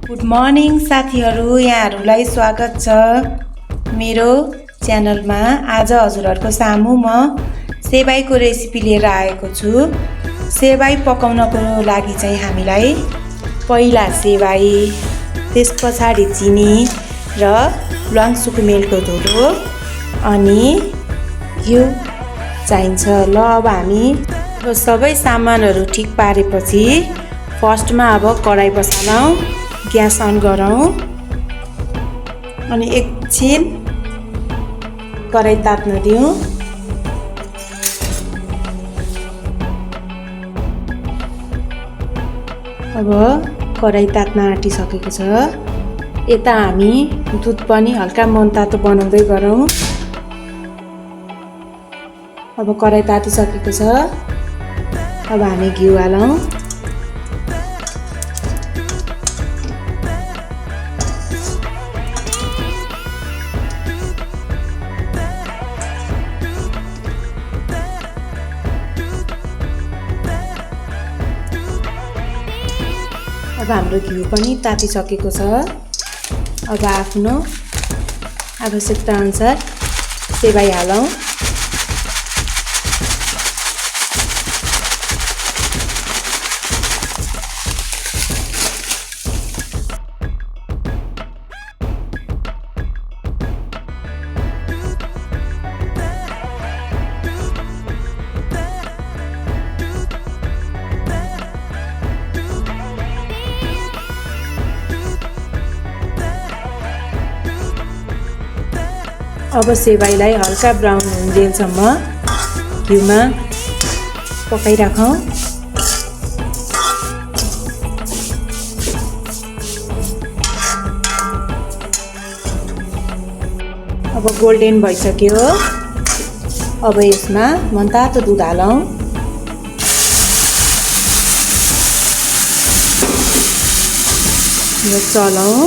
Good morning साथीहरू, यहाँहरूलाई स्वागत छ मेरो च्यानलमा। आज हजुरहरूको सामु म सेबाईको रेसिपी लिएर आएको छु। सेबाई पकाउनको लागि चाहिँ हामीलाई पहिला सेबाई, त्यस पछाडि चिनी र ल्वाङ सुकुमेलको धुलो अनि घिउ चाहिन्छ। ल अब हामी सबै सामानहरू ठिक पारेपछि फर्स्टमा अब कराई बसालौँ, ग्यास अन गरौँ अनि एकछिन कराई तात्न दिउँ। अब कराई तात्न आँटिसकेको छ। यता हामी दुध पनि हल्का मनतातो बनाउँदै गरौँ। अब कराई तातिसकेको छ। अब हामी घिउ हालौँ। अब हाम्रो घिउ पनि तातिसकेको छ। अब आफ्नो आवश्यकता अनुसार सेबाई हालौँ। अब सेबाईलाई हल्का ब्राउन हुन्जेलसम्म घिउमा पकाइराखौँ। अब गोल्डन भइसक्यो। अब यसमा मनतातो दुध हालौँ। यो चलाउँ।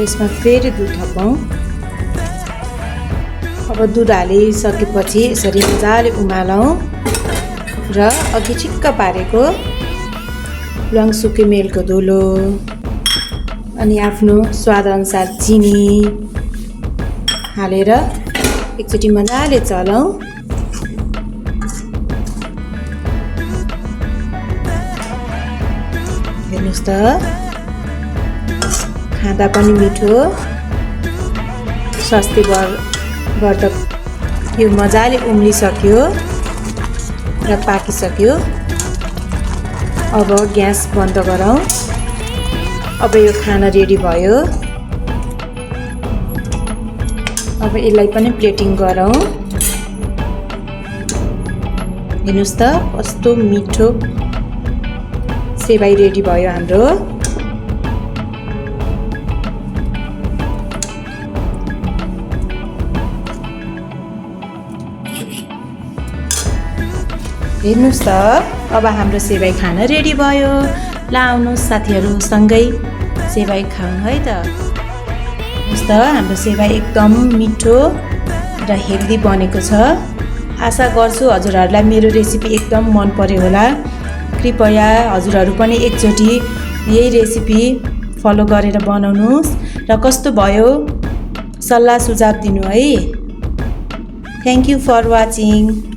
यसमा फेरि दुध थपौँ। अब दुध हालिसकेपछि यसरी मजाले उमालौँ र अघि छिक्क पारेको ल्वाङ सुकुमेलको धुलो अनि आफ्नो स्वादअनुसार चिनी हालेर एकचोटि मजाले चलाउँ। हेर्नुहोस् त, खाँदा पनि मिठो, स्वास्थ्यवर्धक। यो मजाले उम्लिसक्यो र पाकिसक्यो। अब ग्यास बन्द गरौँ। अब यो खाना रेडी भयो। अब यसलाई पनि प्लेटिङ गरौँ। हेर्नुहोस् त, कस्तो मिठो सेबाई रेडी भयो हाम्रो। हेर्नुहोस् त, अब हाम्रो सेबाई खाना रेडी भयो। ल आउनुहोस् साथीहरू, सँगै सेबाई खाउँ है त। हेर्नुहोस् त, हाम्रो सेबाई एकदम मिठो र हेल्दी बनेको छ। आशा गर्छु हजुरहरूलाई मेरो रेसिपी एकदम मन पर्यो होला। कृपया हजुरहरू पनि एकचोटि यही रेसिपी फलो गरेर बनाउनुहोस् र कस्तो भयो सल्लाह सुझाव दिनु है। Thank you for watching.